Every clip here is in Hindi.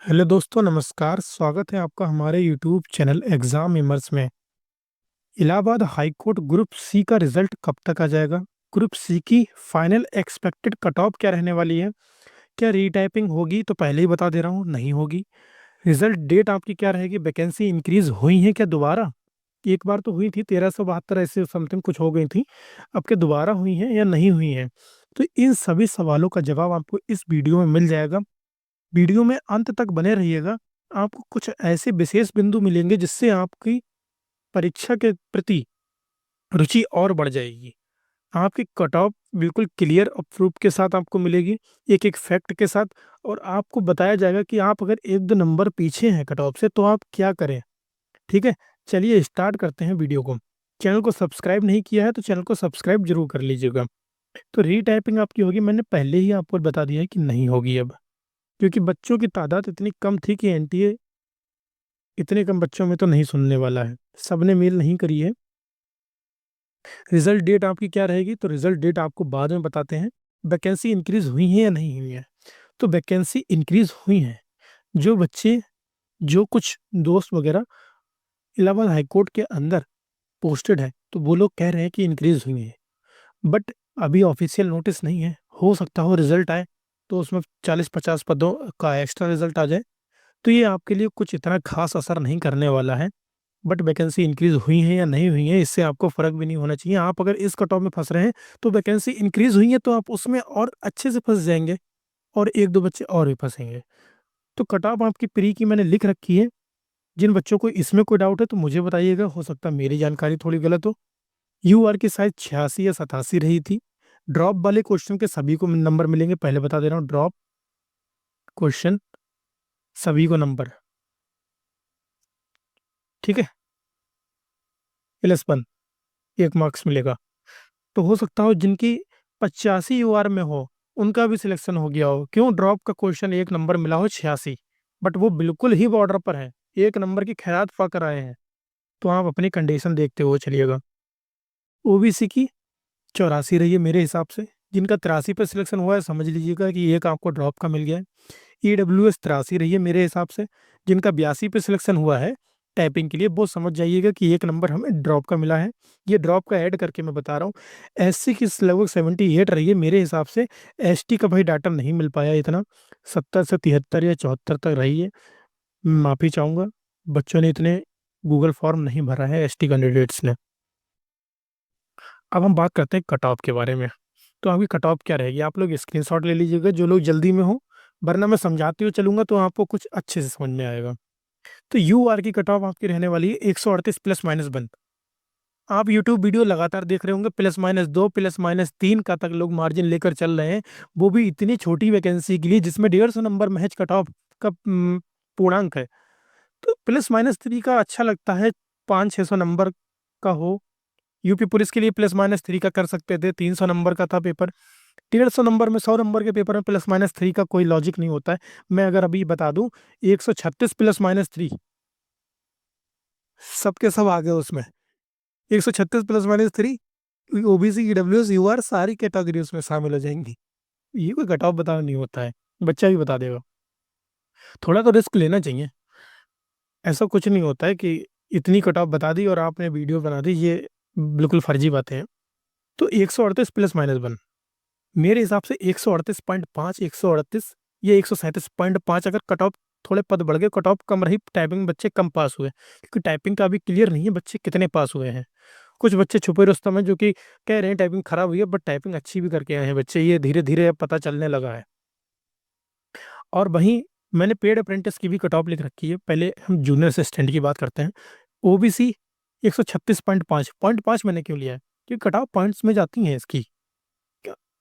हेलो दोस्तों, नमस्कार। स्वागत है आपका हमारे यूट्यूब चैनल एग्जाम इमर्स में। Allahabad high court group C का रिजल्ट कब तक आ जाएगा? ग्रुप सी की फाइनल एक्सपेक्टेड कट ऑफ क्या रहने वाली है? क्या रीटाइपिंग होगी? तो पहले ही बता दे रहा हूँ, नहीं होगी। रिजल्ट डेट आपकी क्या रहेगी? वैकेंसी इंक्रीज हुई है क्या दोबारा? एक बार तो हुई थी 1372 ऐसे समथिंग कुछ हो गई थी। अब क्या दोबारा हुई है या नहीं हुई है? तो इन सभी सवालों का जवाब आपको इस वीडियो में मिल जाएगा। वीडियो में अंत तक बने रहिएगा। आपको कुछ ऐसे विशेष बिंदु मिलेंगे जिससे आपकी परीक्षा के प्रति रुचि और बढ़ जाएगी। आपकी कट ऑफ बिल्कुल क्लियर और प्रूफ के साथ आपको मिलेगी, एक एक फैक्ट के साथ। और आपको बताया जाएगा कि आप अगर एक दो नंबर पीछे हैं कट ऑफ से तो आप क्या करें। ठीक है, चलिए स्टार्ट करते हैं वीडियो को। चैनल को सब्सक्राइब नहीं किया है तो चैनल को सब्सक्राइब जरूर कर लीजिएगा। तो रीटाइपिंग आपकी होगी, मैंने पहले ही आपको बता दिया है कि नहीं होगी अब, क्योंकि बच्चों की तादाद इतनी कम थी कि एनटीए इतने कम बच्चों में तो नहीं सुनने वाला है। सबने मेल नहीं करी है। रिजल्ट डेट आपकी क्या रहेगी? तो रिजल्ट डेट आपको बाद में बताते हैं। वैकेंसी इंक्रीज हुई है या नहीं हुई है? तो वैकेंसी इंक्रीज हुई है। जो बच्चे, जो कुछ दोस्त वगैरह इलाहाबाद हाईकोर्ट के अंदर पोस्टेड है तो वो लोग कह रहे हैं कि इंक्रीज हुई है। बट अभी ऑफिशियल नोटिस नहीं है। हो सकता हो रिजल्ट आए तो उसमें 40-50 पदों का एक्स्ट्रा रिजल्ट आ जाए। तो ये आपके लिए कुछ इतना खास असर नहीं करने वाला है। बट वैकेंसी इंक्रीज हुई है या नहीं हुई है, इससे आपको फर्क भी नहीं होना चाहिए। आप अगर इस कट ऑफ में फंस रहे हैं तो वैकेंसी इंक्रीज हुई है तो आप उसमें और अच्छे से फंस जाएंगे, और एक दो बच्चे और भी फंसेंगे। तो कट ऑफ आपकी प्री की मैंने लिख रखी है। जिन बच्चों को इसमें कोई डाउट है तो मुझे बताइएगा, हो सकता है मेरी जानकारी थोड़ी गलत हो। यू आर की शायद 86 या 87 रही थी। ड्रॉप वाले क्वेश्चन के सभी को नंबर मिलेंगे, पहले बता दे रहा हूँ। ड्रॉप क्वेश्चन सभी को नंबर, ठीक है, +1 एक मार्क्स मिलेगा। तो हो सकता हो जिनकी 85 यूआर में हो उनका भी सिलेक्शन हो गया हो। क्यों? ड्रॉप का क्वेश्चन एक नंबर मिला हो 86, बट वो बिल्कुल ही बॉर्डर पर है, एक नंबर की खैरात पा कर आए हैं। तो आप अपनी कंडीशन देखते हुए चलिएगा। ओबीसी की 84 रही है मेरे हिसाब से। जिनका 83 पे सिलेक्शन हुआ है समझ लीजिएगा कि एक आपको ड्रॉप का मिल गया है। ईडब्ल्यूएस 83 रही है मेरे हिसाब से। जिनका 82 पे सिलेक्शन हुआ है टाइपिंग के लिए, वो समझ जाइएगा कि एक नंबर हमें ड्रॉप का मिला है। ये ड्रॉप का ऐड करके मैं बता रहा हूँ। एससी की लगभग 78 रही है मेरे हिसाब से। एसटी का भाई डाटा नहीं मिल पाया इतना, 70 से 73 या 74 तक रही है। माफ़ी चाहूँगा, बच्चों ने इतने गूगल फॉर्म नहीं भरा है एसटी कैंडिडेट्स ने। अब हम बात करते हैं कट ऑफ के बारे में। तो आपकी कट ऑफ क्या रहेगी, आप लोग स्क्रीनशॉट ले लीजिएगा जो लोग जल्दी में हो, वरना मैं समझाते हुए चलूंगा तो आपको कुछ अच्छे से समझ में आएगा। तो यू आर की कट ऑफ आपकी रहने वाली है 138 +-1। आप यूट्यूब वीडियो लगातार देख रहे होंगे, +-2 +-3 का तक लोग मार्जिन लेकर चल रहे हैं। वो भी इतनी छोटी वैकेंसी के लिए जिसमें 150 नंबर महज कट ऑफ का पूर्णांक है। तो +-3 का अच्छा लगता है, 500-600 नंबर का हो। यूपी पुलिस के लिए +-3 का कर सकते थे, 300 नंबर का था पेपर। 150 नंबर में, 100 नंबर के पेपर में +-3 का कोई लॉजिक नहीं होता है। मैं अगर अभी बता दूं, 136 +-3, सबके सब आ गए उसमें। 136 +-3, ओबीसी, ईडब्ल्यूएस, यूआर सारी कैटेगरी उसमें शामिल हो जाएंगी। ये कोई कट ऑफ बताना नहीं होता है, बच्चा भी बता देगा। थोड़ा तो रिस्क लेना चाहिए। ऐसा कुछ नहीं होता है कि इतनी कट ऑफ बता दी और आपने वीडियो बना दी, ये बिल्कुल फर्जी बातें हैं। तो 138 +-1 मेरे हिसाब से 138.5, 138 या 137.5, अगर कट ऑफ थोड़े पद बढ़ गए, कट ऑफ कम रही, टाइपिंग बच्चे कम पास हुए, क्योंकि टाइपिंग का अभी क्लियर नहीं है बच्चे कितने पास हुए हैं। कुछ बच्चे छुपे रुस्तम हैं जो कि कह रहे हैं टाइपिंग खराब हुई है, बट टाइपिंग अच्छी भी करके आए हैं बच्चे, ये धीरे धीरे अब पता चलने लगा है। और वहीं मैंने पेड अप्रेंटिस की भी कट ऑफ लिख रखी है। पहले हम जूनियर असिस्टेंट की बात करते हैं। ओबीसी 136.5, 0.5 मैंने क्यों लिया है? क्योंकि कट ऑफ पॉइंट्स में जाती हैं इसकी।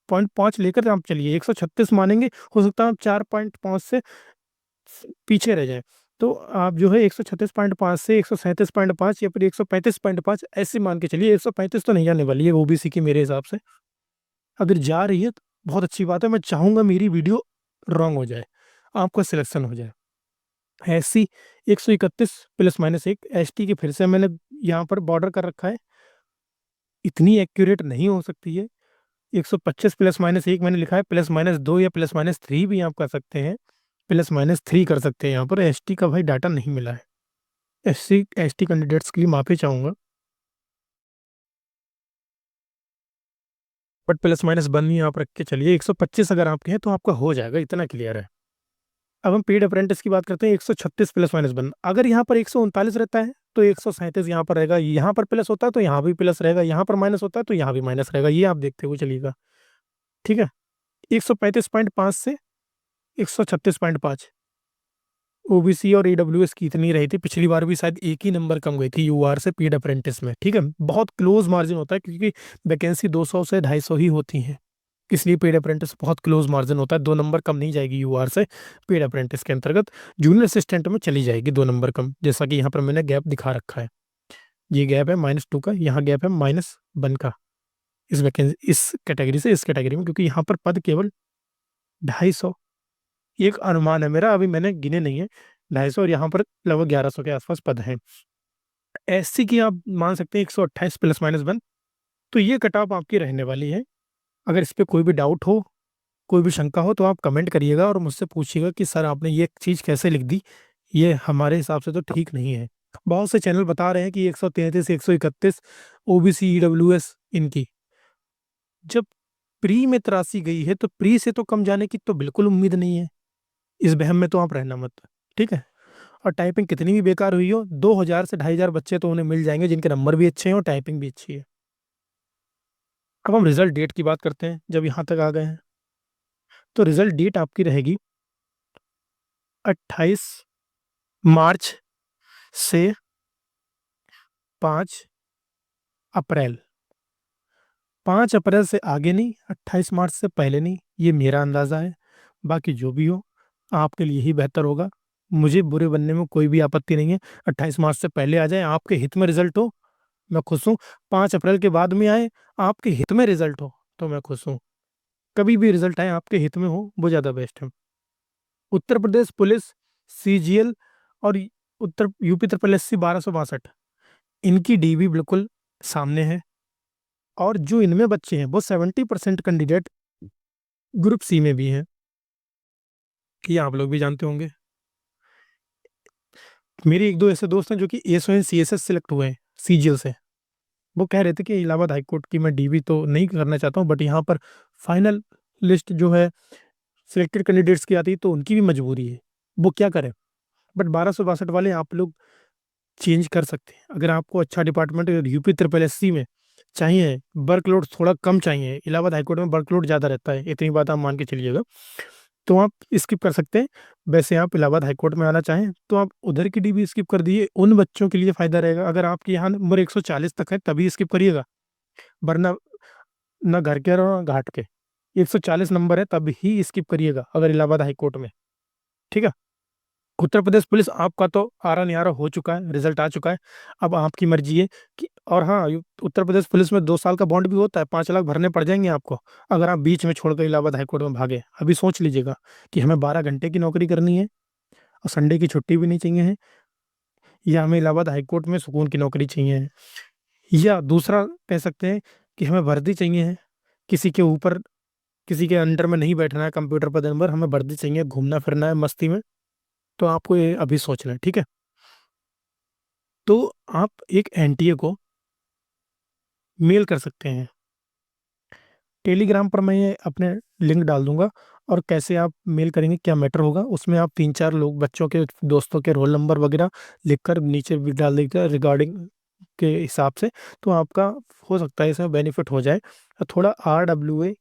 0.5 लेकर आप चलिए, 136 मानेंगे, हो सकता है आप 4.5 से पीछे रह जाए। तो आप जो है 136.5 से 137.5 या फिर 135.5 ऐसे मान के चलिए। 135 तो नहीं जाने वाली है ओबीसी की मेरे हिसाब से। अगर जा रही है तो बहुत अच्छी बात है। मैं चाहूंगा मेरी वीडियो रॉन्ग हो जाए, आपका सिलेक्शन हो जाए। एससी 131 +-1, एसटी की फिर से मैंने यहाँ पर बॉर्डर कर रखा है, इतनी एक्यूरेट नहीं हो सकती है। 125 +-1 मैंने लिखा है, +-2 या +-3 भी आप कर सकते हैं। +-3 कर सकते हैं यहाँ पर। एसटी का भाई डाटा नहीं मिला है। एसटी कैंडिडेट्स के लिए माफी चाहूंगा, बट +-1 ही आप रख के चलिए। 125 अगर आपके हैं तो आपका हो जाएगा, इतना क्लियर है। अब हम पेड अप्रेंटिस की बात करते हैं। 136 +-1, अगर यहाँ पर 139 रहता है तो 137 यहाँ पर रहेगा। यहाँ पर प्लस होता है तो यहाँ भी प्लस रहेगा, यहाँ पर माइनस होता है तो यहाँ भी माइनस रहेगा। ये आप देखते हुए चलिएगा, ठीक है। 135.5 से 136.5 ओबीसी और ईडब्ल्यूएस की इतनी रही थी। पिछली बार भी शायद एक ही नंबर कम गई थी यूआर से पेड अप्रेंटिस में, ठीक है। बहुत क्लोज मार्जिन होता है क्योंकि वैकेंसी 200 से 250 ही होती है, इसलिए पेड अप्रेंटिस बहुत क्लोज मार्जिन होता है। 2 नंबर कम नहीं जाएगी यूआर से पेड अप्रेंटिस के अंतर्गत। जूनियर असिस्टेंट में चली जाएगी 2 नंबर कम, जैसा कि यहाँ पर मैंने गैप दिखा रखा है। ये गैप है -2 का, यहाँ गैप है -1 का, इस वैकेंसी इस कैटेगरी से इस कैटेगरी में, क्योंकि यहाँ पर पद केवल 250, एक अनुमान है मेरा, अभी मैंने गिने नहीं है। 250 और यहाँ पर लगभग 1100 के आसपास पद हैं। एससी की आप मान सकते हैं 128 +-1। तो ये कट ऑफ आपकी रहने वाली है। अगर इस पे कोई भी डाउट हो, कोई भी शंका हो, तो आप कमेंट करिएगा और मुझसे पूछिएगा कि सर आपने ये चीज़ कैसे लिख दी, ये हमारे हिसाब से तो ठीक नहीं है। बहुत से चैनल बता रहे हैं कि 133 131 ओबीसी ईडब्ल्यूएस इनकी, जब प्री में तराशी गई है तो प्री से तो कम जाने की तो बिल्कुल उम्मीद नहीं है। इस वहम में तो आप रहना मत, ठीक है। और टाइपिंग कितनी भी बेकार हुई हो, 2000 से 2500 बच्चे तो उन्हें मिल जाएंगे जिनके नंबर भी अच्छे हैं और टाइपिंग भी अच्छी है। अब हम रिजल्ट डेट की बात करते हैं। जब यहाँ तक आ गए हैं तो रिजल्ट डेट आपकी रहेगी 28 मार्च से 5 अप्रैल। 5 अप्रैल से आगे नहीं, 28 मार्च से पहले नहीं, ये मेरा अंदाज़ा है। बाकी जो भी हो आपके लिए ही बेहतर होगा। मुझे बुरे बनने में कोई भी आपत्ति नहीं है। 28 मार्च से पहले आ जाए, आपके हित में रिजल्ट हो, मैं खुश हूँ। 5 अप्रैल के बाद में आए, आपके हित में रिजल्ट हो, तो मैं खुश हूँ। कभी भी रिजल्ट आए आपके हित में हो, वो ज़्यादा बेस्ट है। उत्तर प्रदेश पुलिस, सीजीएल और उत्तर यूपी ट्रिपल एससी 1262, इनकी डीबी बिल्कुल सामने है। और जो इनमें बच्चे हैं वो 70% कैंडिडेट ग्रुप सी में भी हैं, ये आप लोग भी जानते होंगे। मेरे एक दो ऐसे दोस्त हैं जो कि एसओएन सीएसएस सेलेक्ट हुए हैं सीजीएल से। वो कह रहे थे कि इलाहाबाद हाईकोर्ट की मैं डीबी तो नहीं करना चाहता हूँ, बट यहाँ पर फाइनल लिस्ट जो है सिलेक्टेड कैंडिडेट्स की आती है तो उनकी भी मजबूरी है, वो क्या करें। बट 1262 वाले आप लोग चेंज कर सकते हैं। अगर आपको अच्छा डिपार्टमेंट यूपी ट्रिपल एससी में चाहिए, वर्कलोड थोड़ा कम चाहिए, इलाहाबाद हाईकोर्ट में वर्कलोड ज़्यादा रहता है, इतनी बात आप मान के चलिएगा, तो आप स्किप कर सकते हैं। वैसे आप इलाहाबाद हाईकोर्ट में आना चाहें तो आप उधर की डीबी स्किप कर दीजिए, उन बच्चों के लिए फ़ायदा रहेगा। अगर आपके यहाँ नंबर 140 तक है तभी स्किप करिएगा, वरना ना घर के और ना घाट के। 140 नंबर है तब ही स्किप करिएगा अगर इलाहाबाद हाईकोर्ट में, ठीक है। उत्तर प्रदेश पुलिस आपका तो आरा नियारा हो चुका है, रिजल्ट आ चुका है। अब आपकी मर्जी है कि, और हाँ, उत्तर प्रदेश पुलिस में 2 साल का बॉन्ड भी होता है, 5 लाख भरने पड़ जाएंगे आपको अगर आप बीच में छोड़कर इलाहाबाद हाईकोर्ट में भागे। अभी सोच लीजिएगा कि हमें 12 घंटे की नौकरी करनी है और संडे की छुट्टी भी नहीं चाहिए है, या हमें इलाहाबाद हाईकोर्ट में सुकून की नौकरी चाहिए है, या दूसरा कह सकते हैं कि हमें वर्दी चाहिए है, किसी के ऊपर किसी के अंडर में नहीं बैठना है कंप्यूटर पर दिन भर, हमें वर्दी चाहिए, घूमना फिरना है मस्ती में। तो आपको ये अभी सोचना है, ठीक है। तो आप एक एनटीए को मेल कर सकते हैं। टेलीग्राम पर मैं ये अपने लिंक डाल दूंगा, और कैसे आप मेल करेंगे क्या मैटर होगा, उसमें आप 3-4 लोग बच्चों के दोस्तों के रोल नंबर वगैरह लिखकर नीचे भी डाल दीजिएगा रिगार्डिंग के हिसाब से, तो आपका हो सकता है इसमें बेनिफिट हो जाए। और थोड़ा RWA,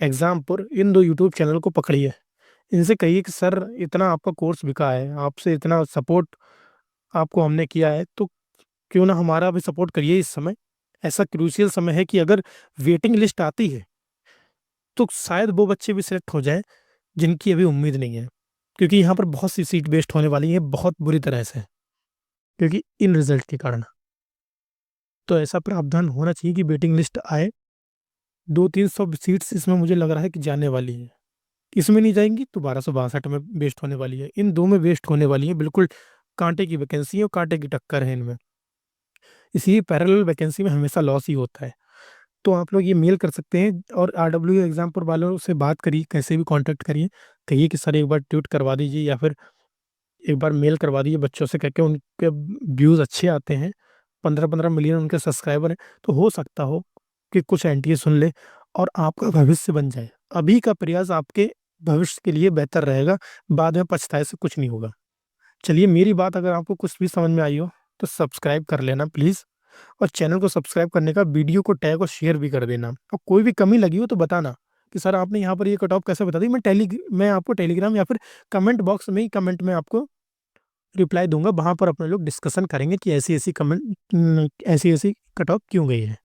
एग्जामपुर, इन 2 यूट्यूब चैनल को पकड़िए। इनसे कहिए कि सर इतना आपका कोर्स बिका है, आपसे इतना सपोर्ट आपको हमने किया है, तो क्यों ना हमारा भी सपोर्ट करिए। इस समय ऐसा क्रूशियल समय है कि अगर वेटिंग लिस्ट आती है तो शायद वो बच्चे भी सिलेक्ट हो जाएं जिनकी अभी उम्मीद नहीं है, क्योंकि यहाँ पर बहुत सी सीट वेस्ट होने वाली है बहुत बुरी तरह से, क्योंकि इन रिजल्ट के कारण। तो ऐसा प्रावधान होना चाहिए कि वेटिंग लिस्ट आए। 200-300 सीट्स इसमें मुझे लग रहा है कि जाने वाली है, इसमें नहीं जाएंगी तो 1262 में वेस्ट होने वाली है, इन दो में वेस्ट होने वाली है। बिल्कुल कांटे की वैकेंसी है और कांटे की टक्कर है इनमें, इसी पैरेलल वैकेंसी में हमेशा लॉस ही होता है। तो आप लोग ये मेल कर सकते हैं और आरडब्ल्यू एग्जाम पर वालों से बात करिए, कैसे भी कांटेक्ट करिए, कहिए कि सर एक बार ट्वीट करवा दीजिए या फिर एक बार मेल करवा दीजिए बच्चों से, कह के उनके व्यूज़ अच्छे आते हैं, 15-15 मिलियन उनके सब्सक्राइबर हैं, तो हो सकता हो कि कुछ एनटीए सुन ले और आपका भविष्य बन जाए। अभी का प्रयास आपके भविष्य के लिए बेहतर रहेगा, बाद में पछताए से कुछ नहीं होगा। चलिए, मेरी बात अगर आपको कुछ भी समझ में आई हो, तो सब्सक्राइब कर लेना प्लीज़, और चैनल को सब्सक्राइब करने का वीडियो को टैग और शेयर भी कर देना, और कोई भी कमी लगी हो तो बताना कि सर आपने यहाँ पर ये कट ऑफ कैसे बता दी। मैं आपको टेलीग्राम या फिर कमेंट बॉक्स में ही कमेंट में आपको रिप्लाई दूँगा, वहाँ पर अपने लोग डिस्कशन करेंगे कि ऐसी-ऐसी कट ऑफ क्यों गई है।